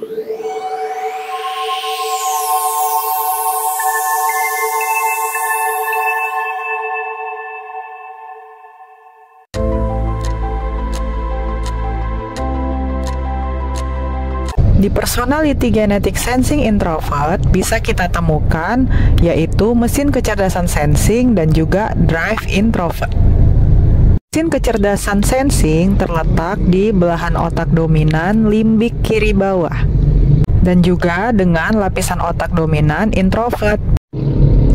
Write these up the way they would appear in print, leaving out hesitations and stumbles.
Di personality genetic sensing introvert bisa kita temukan yaitu mesin kecerdasan sensing dan juga drive introvert. Mesin kecerdasan sensing terletak di belahan otak dominan limbik kiri bawah dan juga dengan lapisan otak dominan introvert.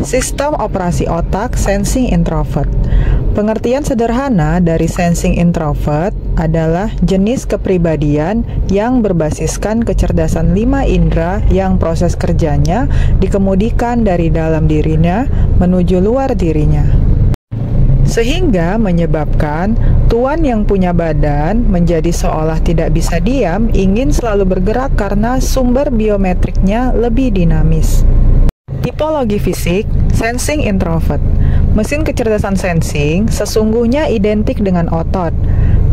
Sistem operasi otak sensing introvert. Pengertian sederhana dari sensing introvert adalah jenis kepribadian yang berbasiskan kecerdasan 5 indera yang proses kerjanya dikemudikan dari dalam dirinya menuju luar dirinya. Sehingga menyebabkan tuan yang punya badan menjadi seolah tidak bisa diam, ingin selalu bergerak karena sumber biometriknya lebih dinamis. Tipologi fisik sensing introvert. Mesin kecerdasan sensing sesungguhnya identik dengan otot.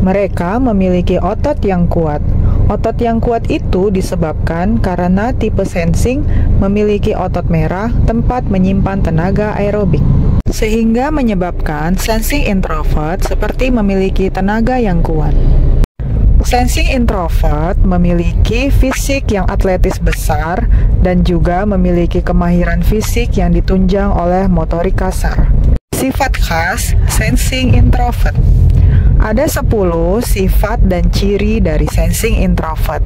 Mereka memiliki otot yang kuat. Otot yang kuat itu disebabkan karena tipe sensing memiliki otot merah tempat menyimpan tenaga aerobik, sehingga menyebabkan sensing introvert seperti memiliki tenaga yang kuat. Sensing introvert memiliki fisik yang atletis besar dan juga memiliki kemahiran fisik yang ditunjang oleh motorik kasar. Sifat khas sensing introvert. Ada 10 sifat dan ciri dari sensing introvert,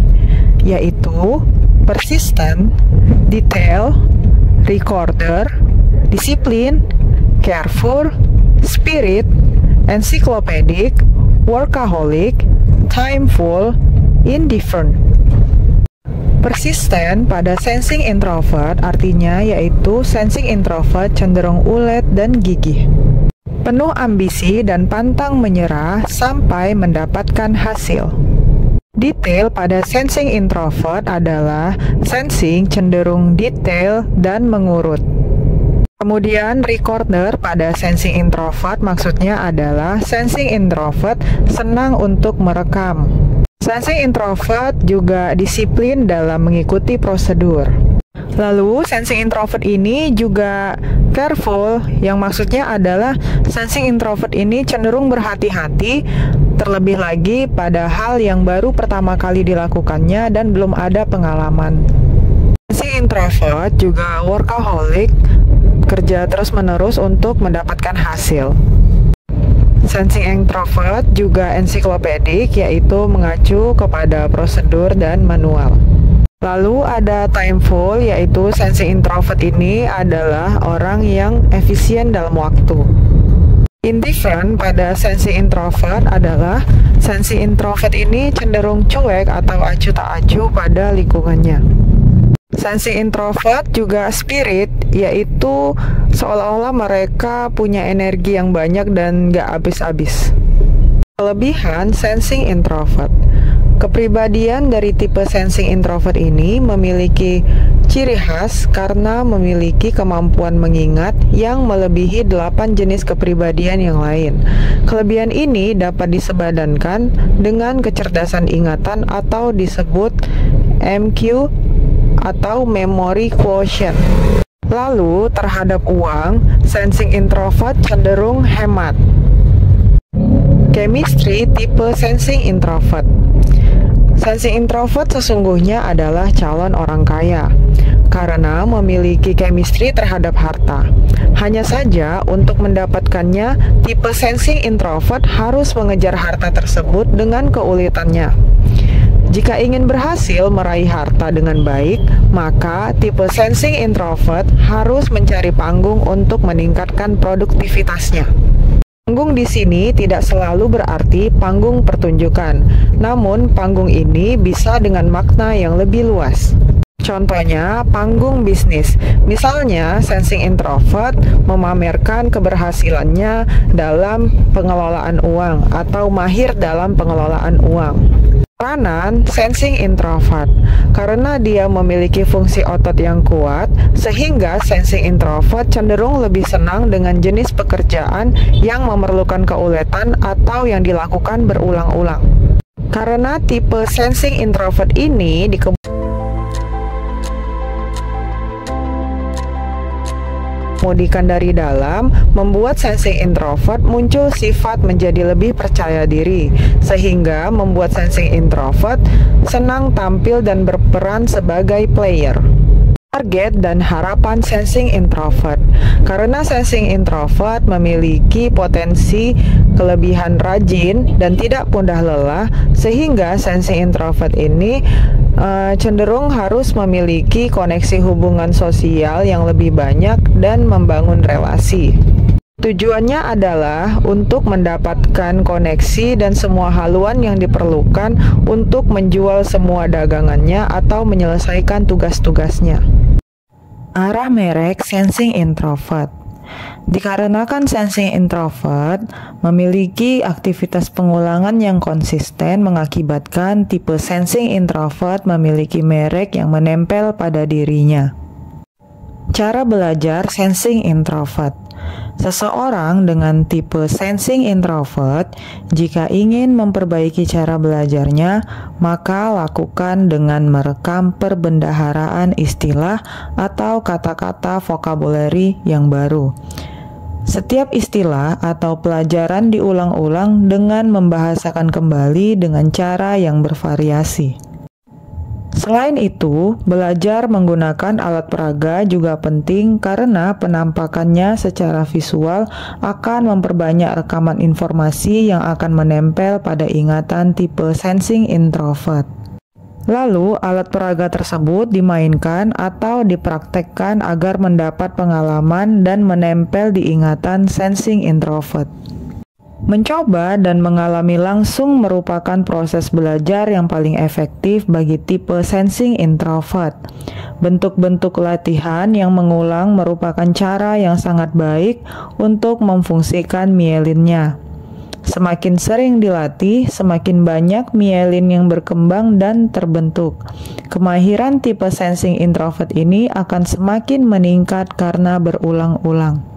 yaitu persistent, detail, recorder, disiplin, careful, spirit, encyclopedic, workaholic, timeful, indifferent. Persisten pada sensing introvert artinya yaitu sensing introvert cenderung ulet dan gigih, penuh ambisi dan pantang menyerah sampai mendapatkan hasil. Detail pada sensing introvert adalah sensing cenderung detail dan mengurut. Kemudian recorder pada sensing introvert maksudnya adalah sensing introvert senang untuk merekam. Sensing introvert juga disiplin dalam mengikuti prosedur. Lalu sensing introvert ini juga careful, yang maksudnya adalah sensing introvert ini cenderung berhati-hati, terlebih lagi pada hal yang baru pertama kali dilakukannya dan belum ada pengalaman. Sensing introvert juga workaholic, kerja terus-menerus untuk mendapatkan hasil. Sensing introvert juga encyclopedic, yaitu mengacu kepada prosedur dan manual. Lalu ada timeful, yaitu sensing introvert ini adalah orang yang efisien dalam waktu. Indifferent pada sensing introvert adalah sensing introvert ini cenderung cuek atau acuh tak acuh pada lingkungannya. Sensing introvert juga spirit, yaitu seolah-olah mereka punya energi yang banyak dan gak habis-habis. Kelebihan sensing introvert. Kepribadian dari tipe sensing introvert ini memiliki ciri khas karena memiliki kemampuan mengingat yang melebihi 8 jenis kepribadian yang lain. Kelebihan ini dapat disebadankan dengan kecerdasan ingatan atau disebut MQ atau memory quotient. Lalu terhadap uang, sensing introvert cenderung hemat. Chemistry tipe sensing introvert. Sensing introvert sesungguhnya adalah calon orang kaya karena memiliki chemistry terhadap harta. Hanya saja untuk mendapatkannya, tipe sensing introvert harus mengejar harta tersebut dengan keulitannya. Jika ingin berhasil meraih harta dengan baik, maka tipe sensing introvert harus mencari panggung untuk meningkatkan produktivitasnya. Panggung di sini tidak selalu berarti panggung pertunjukan, namun panggung ini bisa dengan makna yang lebih luas. Contohnya, panggung bisnis. Misalnya, sensing introvert memamerkan keberhasilannya dalam pengelolaan uang atau mahir dalam pengelolaan uang. Peranan sensing introvert. Karena dia memiliki fungsi otot yang kuat, sehingga sensing introvert cenderung lebih senang dengan jenis pekerjaan yang memerlukan keuletan atau yang dilakukan berulang-ulang. Karena tipe sensing introvert ini dikemudikan dari dalam, membuat sensing introvert muncul sifat menjadi lebih percaya diri, sehingga membuat sensing introvert senang tampil dan berperan sebagai player. Target dan harapan sensing introvert. Karena sensing introvert memiliki potensi kelebihan rajin dan tidak mudah lelah, sehingga sensing introvert ini cenderung harus memiliki koneksi hubungan sosial yang lebih banyak dan membangun relasi. Tujuannya adalah untuk mendapatkan koneksi dan semua haluan yang diperlukan untuk menjual semua dagangannya atau menyelesaikan tugas-tugasnya. Arah merek sensing introvert. Dikarenakan sensing introvert memiliki aktivitas pengulangan yang konsisten, mengakibatkan tipe sensing introvert memiliki merek yang menempel pada dirinya. Cara belajar sensing introvert. Seseorang dengan tipe sensing introvert, jika ingin memperbaiki cara belajarnya, maka lakukan dengan merekam perbendaharaan istilah atau kata-kata vocabulary yang baru. Setiap istilah atau pelajaran diulang-ulang dengan membahasakan kembali dengan cara yang bervariasi. Selain itu, belajar menggunakan alat peraga juga penting karena penampakannya secara visual akan memperbanyak rekaman informasi yang akan menempel pada ingatan tipe sensing introvert. Lalu, alat peraga tersebut dimainkan atau dipraktekkan agar mendapat pengalaman dan menempel di ingatan sensing introvert. Mencoba dan mengalami langsung merupakan proses belajar yang paling efektif bagi tipe sensing introvert. Bentuk-bentuk latihan yang mengulang merupakan cara yang sangat baik untuk memfungsikan mielinnya. Semakin sering dilatih, semakin banyak mielin yang berkembang dan terbentuk. Kemahiran tipe sensing introvert ini akan semakin meningkat karena berulang-ulang.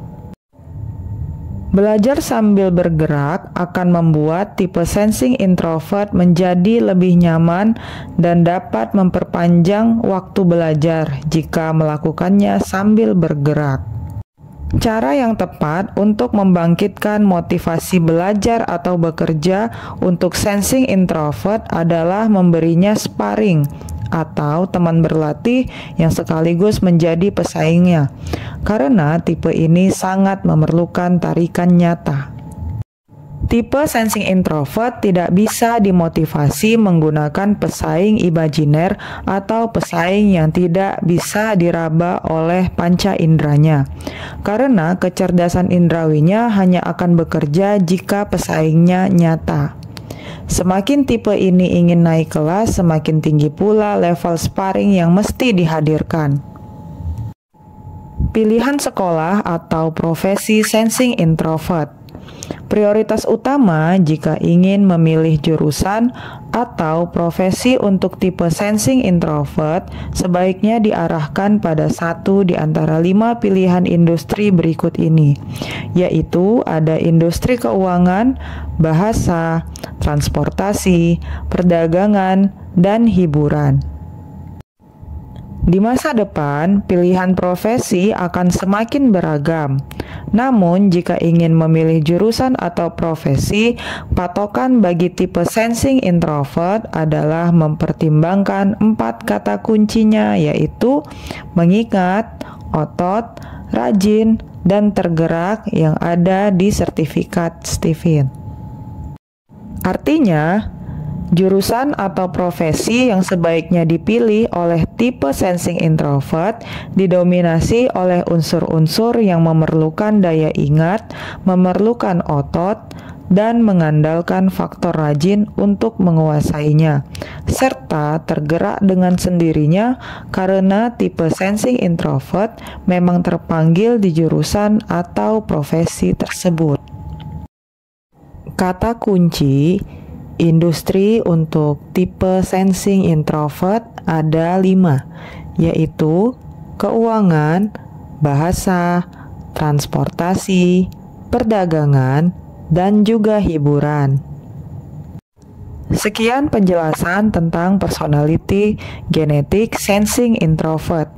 Belajar sambil bergerak akan membuat tipe sensing introvert menjadi lebih nyaman dan dapat memperpanjang waktu belajar jika melakukannya sambil bergerak. Cara yang tepat untuk membangkitkan motivasi belajar atau bekerja untuk sensing introvert adalah memberinya sparring atau teman berlatih yang sekaligus menjadi pesaingnya, karena tipe ini sangat memerlukan tarikan nyata. Tipe sensing introvert tidak bisa dimotivasi menggunakan pesaing imajiner atau pesaing yang tidak bisa diraba oleh panca inderanya, karena kecerdasan indrawinya hanya akan bekerja jika pesaingnya nyata. Semakin tipe ini ingin naik kelas, semakin tinggi pula level sparring yang mesti dihadirkan. Pilihan sekolah atau profesi sensing introvert. Prioritas utama jika ingin memilih jurusan atau profesi untuk tipe sensing introvert sebaiknya diarahkan pada satu di antara 5 pilihan industri berikut ini, yaitu ada industri keuangan, bahasa, transportasi, perdagangan, dan hiburan. Di masa depan, pilihan profesi akan semakin beragam. Namun, jika ingin memilih jurusan atau profesi, patokan bagi tipe sensing introvert adalah mempertimbangkan 4 kata kuncinya, yaitu mengingat, otot, rajin, dan tergerak yang ada di sertifikat Stephen. Artinya, jurusan atau profesi yang sebaiknya dipilih oleh tipe sensing introvert didominasi oleh unsur-unsur yang memerlukan daya ingat, memerlukan otot, dan mengandalkan faktor rajin untuk menguasainya, serta tergerak dengan sendirinya karena tipe sensing introvert memang terpanggil di jurusan atau profesi tersebut. Kata kunci industri untuk tipe sensing introvert ada 5, yaitu keuangan, bahasa, transportasi, perdagangan, dan juga hiburan. Sekian penjelasan tentang personality genetik sensing introvert.